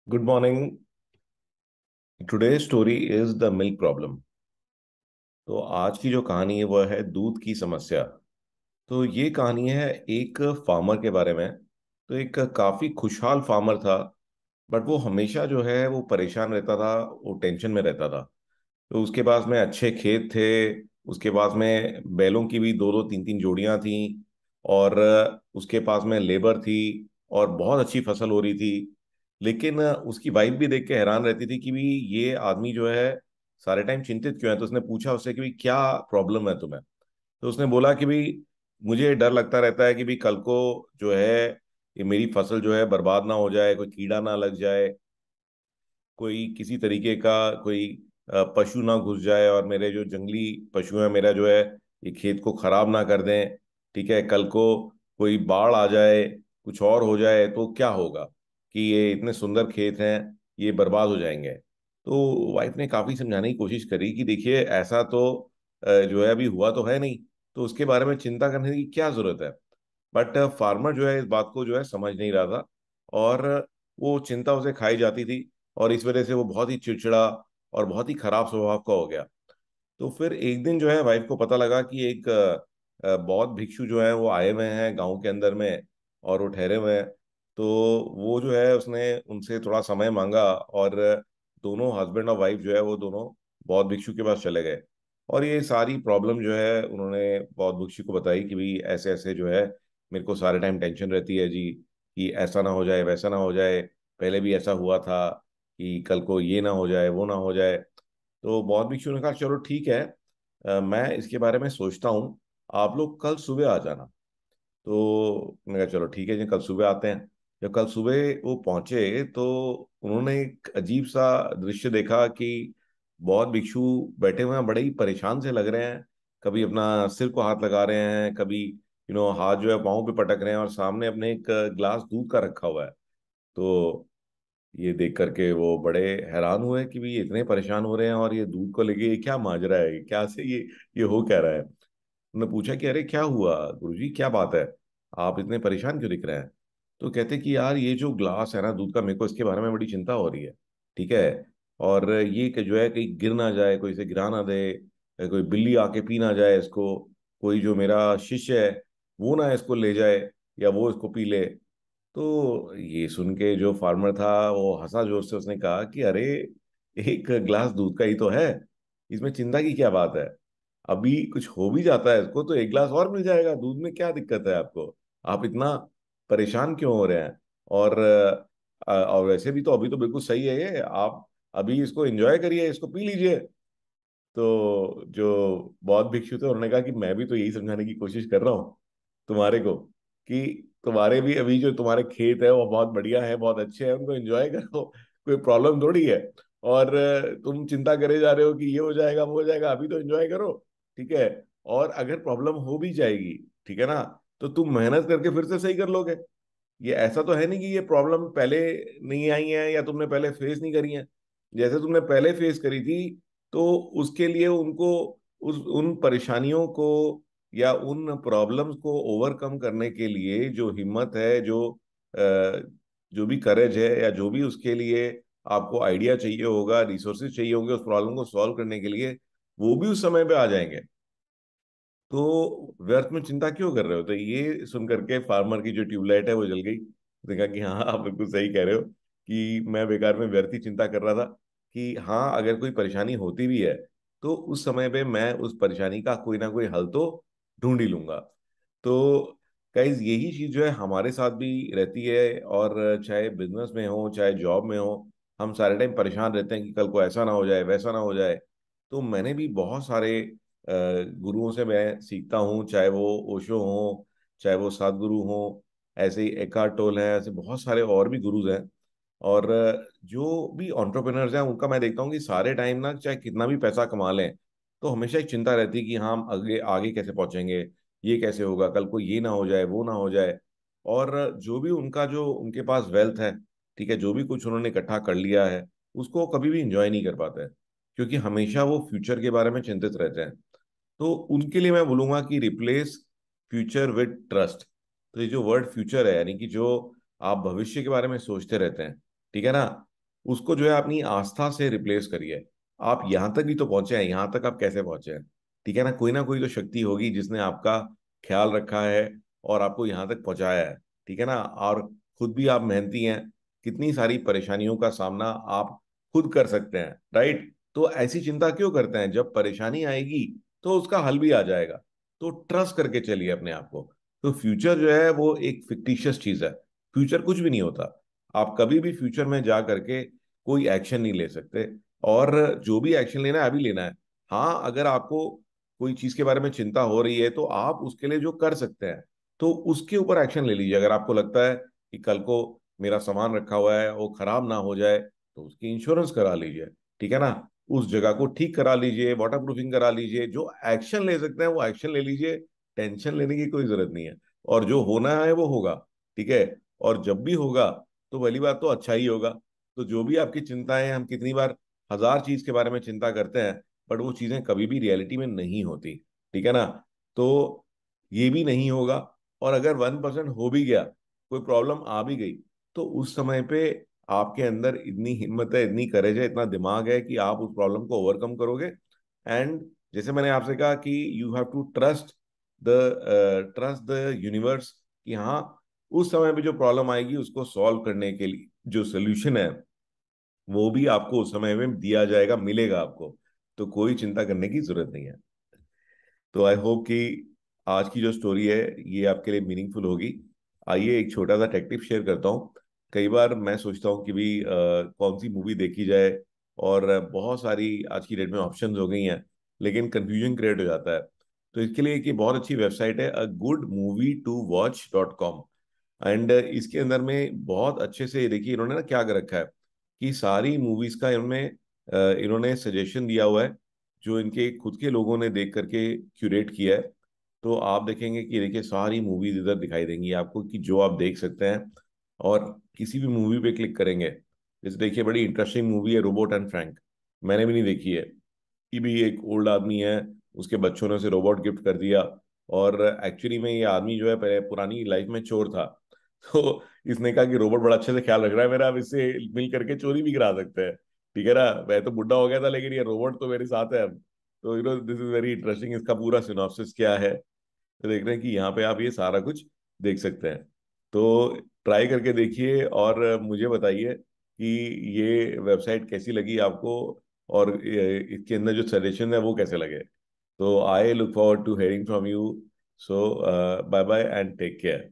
Good morning. Today story is the milk problem. तो आज की जो कहानी है वो है दूध की समस्या। तो ये कहानी है एक फार्मर के बारे में। तो एक काफी खुशहाल फार्मर था, बट वो हमेशा जो है वो परेशान रहता था, वो टेंशन में रहता था। तो उसके पास में अच्छे खेत थे, उसके पास में बैलों की भी दो दो तीन तीन जोड़ियां थीं, और उसके पास में लेबर थी, और बहुत अच्छी फसल हो रही थी। लेकिन उसकी वाइफ भी देख के हैरान रहती थी कि भी ये आदमी जो है सारे टाइम चिंतित क्यों है। तो उसने पूछा उससे कि भी क्या प्रॉब्लम है तुम्हें। तो उसने बोला कि भी मुझे डर लगता रहता है कि भी कल को जो है ये मेरी फसल जो है बर्बाद ना हो जाए, कोई कीड़ा ना लग जाए, कोई किसी तरीके का कोई पशु ना घुस जाए और मेरे जो जंगली पशु हैं मेरा जो है ये खेत को खराब ना कर दें। ठीक है, कल को कोई बाढ़ आ जाए, कुछ और हो जाए तो क्या होगा, कि ये इतने सुंदर खेत हैं ये बर्बाद हो जाएंगे। तो वाइफ ने काफी समझाने की कोशिश करी कि देखिए ऐसा तो जो है अभी हुआ तो है नहीं, तो उसके बारे में चिंता करने की क्या जरूरत है। बट फार्मर जो है इस बात को जो है समझ नहीं रहा था, और वो चिंता उसे खाई जाती थी, और इस वजह से वो बहुत ही चिड़चिड़ा और बहुत ही खराब स्वभाव का हो गया। तो फिर एक दिन जो है वाइफ को पता लगा कि एक बौद्ध भिक्षु जो है वो आए हुए हैं गांव के अंदर में, और वो ठहरे हुए हैं। तो वो जो है उसने उनसे थोड़ा समय मांगा, और दोनों हस्बैंड और वाइफ जो है वो दोनों बौद्ध भिक्षु के पास चले गए। और ये सारी प्रॉब्लम जो है उन्होंने बौद्ध भिक्षु को बताई कि भाई ऐसे ऐसे जो है मेरे को सारे टाइम टेंशन रहती है जी, कि ऐसा ना हो जाए वैसा ना हो जाए, पहले भी ऐसा हुआ था कि कल को ये ना हो जाए वो ना हो जाए। तो बौद्ध भिक्षु ने कहा चलो ठीक है, मैं इसके बारे में सोचता हूँ, आप लोग कल सुबह आ जाना। तो मैंने कहा चलो ठीक है जी, कल सुबह आते हैं। जब कल सुबह वो पहुंचे तो उन्होंने एक अजीब सा दृश्य देखा कि बौद्ध भिक्षु बैठे हुए हैं, बड़े ही परेशान से लग रहे हैं। कभी अपना सिर को हाथ लगा रहे हैं, कभी हाथ जो है पाँव पे पटक रहे हैं, और सामने अपने एक गिलास दूध का रखा हुआ है। तो ये देख करके वो बड़े हैरान हुए कि भी ये इतने परेशान हो रहे हैं, और ये दूध को लेके ये क्या माजरा है, क्या से ये हो क्या रहा है। उन्होंने पूछा कि अरे क्या हुआ गुरुजी, क्या बात है, आप इतने परेशान क्यों दिख रहे हैं। तो कहते कि यार ये जो ग्लास है ना दूध का, मेरे को इसके बारे में बड़ी चिंता हो रही है। ठीक है, और ये कि जो है कहीं गिर ना जाए, कोई इसे गिरा ना दे, कोई बिल्ली आके पी ना जाए इसको, कोई जो मेरा शिष्य है वो ना इसको ले जाए, या वो इसको पी ले। तो ये सुन के जो फार्मर था वो हंसा जोर से, उसने कहा कि अरे एक गिलास दूध का ही तो है, इसमें चिंता की क्या बात है। अभी कुछ हो भी जाता है इसको तो एक गिलास और मिल जाएगा, दूध में क्या दिक्कत है आपको, आप इतना परेशान क्यों हो रहे हैं। और वैसे भी तो अभी तो बिल्कुल सही है ये, आप अभी इसको एंजॉय करिए, इसको पी लीजिए। तो जो बौद्ध भिक्षु थे उन्होंने कहा कि मैं भी तो यही समझाने की कोशिश कर रहा हूँ तुम्हारे को, कि तुम्हारे भी अभी जो तुम्हारे खेत है वो बहुत बढ़िया है, बहुत अच्छे हैं, उनको एंजॉय करो, कोई प्रॉब्लम थोड़ी है। और तुम चिंता करे जा रहे हो कि ये हो जाएगा वो हो जाएगा, अभी तो एंजॉय करो। ठीक है, और अगर प्रॉब्लम हो भी जाएगी, ठीक है ना, तो तुम मेहनत करके फिर से सही कर लोगे। ये ऐसा तो है नहीं कि ये प्रॉब्लम पहले नहीं आई है या तुमने पहले फेस नहीं करी है। जैसे तुमने पहले फेस करी थी, तो उसके लिए उनको उस उन परेशानियों को या उन प्रॉब्लम्स को ओवरकम करने के लिए जो हिम्मत है, जो भी करेज है, या जो भी उसके लिए आपको आइडिया चाहिए होगा, रिसोर्सेज चाहिए होंगे उस प्रॉब्लम को सॉल्व करने के लिए, वो भी उस समय पे आ जाएंगे। तो व्यर्थ में चिंता क्यों कर रहे हो। तो ये सुन करके फार्मर की जो ट्यूबलाइट है वो जल गई। उसने कहा कि हाँ आप बिल्कुल सही कह रहे हो, कि मैं बेकार में व्यर्थ ही चिंता कर रहा था, कि हाँ अगर कोई परेशानी होती भी है तो उस समय पे मैं उस परेशानी का कोई ना कोई हल तो ढूंढ ही लूंगा। तो गाइज यही चीज जो है हमारे साथ भी रहती है, और चाहे बिजनेस में हो चाहे जॉब में हो, हम सारे टाइम परेशान रहते हैं कि कल को ऐसा ना हो जाए वैसा ना हो जाए। तो मैंने भी बहुत सारे गुरुओं से मैं सीखता हूँ, चाहे वो ओशो हो, चाहे वो सदगुरु हो, ऐसे ही एकार्ट टोल है, ऐसे बहुत सारे और भी गुरुज हैं। और जो भी एंटरप्रेन्योर्स हैं उनका मैं देखता हूँ कि सारे टाइम ना चाहे कितना भी पैसा कमा लें, तो हमेशा एक चिंता रहती है कि हाँ हम आगे आगे कैसे पहुंचेंगे, ये कैसे होगा, कल को ये ना हो जाए वो ना हो जाए। और जो भी उनका जो उनके पास वेल्थ है, ठीक है, जो भी कुछ उन्होंने इकट्ठा कर लिया है, उसको कभी भी इंजॉय नहीं कर पाते हैं, क्योंकि हमेशा वो फ्यूचर के बारे में चिंतित रहते हैं। तो उनके लिए मैं बोलूंगा कि रिप्लेस फ्यूचर विद ट्रस्ट। तो ये जो वर्ड फ्यूचर है, यानी कि जो आप भविष्य के बारे में सोचते रहते हैं, ठीक है ना, उसको जो है अपनी आस्था से रिप्लेस करिए। आप यहाँ तक भी तो पहुंचे हैं, यहाँ तक आप कैसे पहुंचे हैं? ठीक है ना कोई तो शक्ति होगी जिसने आपका ख्याल रखा है और आपको यहाँ तक पहुंचाया है। ठीक है ना। और खुद भी आप मेहनती हैं, कितनी सारी परेशानियों का सामना आप खुद कर सकते हैं, राइट? तो ऐसी चिंता क्यों करते हैं? जब परेशानी आएगी तो उसका हल भी आ जाएगा। तो ट्रस्ट करके चलिए अपने आप को। तो फ्यूचर जो है वो एक फिक्टिशियस चीज है। फ्यूचर कुछ भी नहीं होता। आप कभी भी फ्यूचर में जा करके कोई एक्शन नहीं ले सकते। और जो भी एक्शन लेना है अभी लेना है। हाँ, अगर आपको कोई चीज के बारे में चिंता हो रही है तो आप उसके लिए जो कर सकते हैं तो उसके ऊपर एक्शन ले लीजिए। अगर आपको लगता है कि कल को मेरा सामान रखा हुआ है वो खराब ना हो जाए तो उसकी इंश्योरेंस करा लीजिए। ठीक है ना। उस जगह को ठीक करा लीजिए, वाटर प्रूफिंग करा लीजिए। जो एक्शन ले सकते हैं वो एक्शन ले लीजिए। टेंशन लेने की कोई जरूरत नहीं है। और जो होना है वो होगा। ठीक है। और जब भी होगा तो पहली बात तो अच्छा ही होगा। तो जो भी आपकी चिंताएं, हम कितनी बार हजार चीज के बारे में चिंता करते हैं बट वो चीजें कभी भी रियलिटी में नहीं होती। ठीक है ना। तो ये भी नहीं होगा। और अगर 1% हो भी गया, कोई प्रॉब्लम आ भी गई, तो उस समय पे आपके अंदर इतनी हिम्मत है, इतनी करेज है, इतना दिमाग है कि आप उस प्रॉब्लम को ओवरकम करोगे। एंड जैसे मैंने आपसे कहा कि you have to trust the universe कि हाँ, उस समय पे जो प्रॉब्लम आएगी उसको सॉल्व करने के लिए जो सोल्यूशन है वो भी आपको उस समय में दिया जाएगा, मिलेगा आपको। तो कोई चिंता करने की जरूरत नहीं है। तो आई होप कि आज की जो स्टोरी है ये आपके लिए मीनिंगफुल होगी। आइए एक छोटा सा टेक टिप शेयर करता हूँ। कई बार मैं सोचता हूँ कि भी कौन सी मूवी देखी जाए, और बहुत सारी आज की डेट में ऑप्शंस हो गई हैं, लेकिन कंफ्यूजन क्रिएट हो जाता है। तो इसके लिए एक ये बहुत अच्छी वेबसाइट है, agoomovie2watch.com। एंड इसके अंदर में बहुत अच्छे से देखिए इन्होंने ना क्या कर रखा है कि सारी मूवीज का इन्होंने सजेशन दिया हुआ है जो इनके खुद के लोगों ने देख करके क्यूरेट किया है। तो आप देखेंगे कि देखिए सारी मूवीज इधर दिखाई देंगी आपको कि जो आप देख सकते हैं। और किसी भी मूवी पे क्लिक करेंगे, जैसे देखिए बड़ी इंटरेस्टिंग मूवी है रोबोट एंड फ्रैंक। मैंने भी नहीं देखी है। ये भी एक ओल्ड आदमी है, उसके बच्चों ने उसे रोबोट गिफ्ट कर दिया। और एक्चुअली में ये आदमी जो है पहले पुरानी लाइफ में चोर था। तो इसने कहा कि रोबोट बड़ा अच्छे से ख्याल रख रहा है मेरा, अब इससे मिल करके चोरी भी करा सकते हैं। ठीक है ना। मैं तो बुढ़ा हो गया था लेकिन ये रोबोट तो मेरे साथ है अब। तो दिस इज वेरी इंटरेस्टिंग। इसका पूरा सिनॉप्सिस क्या है तो देख रहे हैं कि यहाँ पे आप ये सारा कुछ देख सकते हैं। तो ट्राई करके देखिए और मुझे बताइए कि ये वेबसाइट कैसी लगी आपको, और इसके अंदर जो सजेशन है वो कैसे लगे। तो I look forward to hearing from you. So bye bye and take care.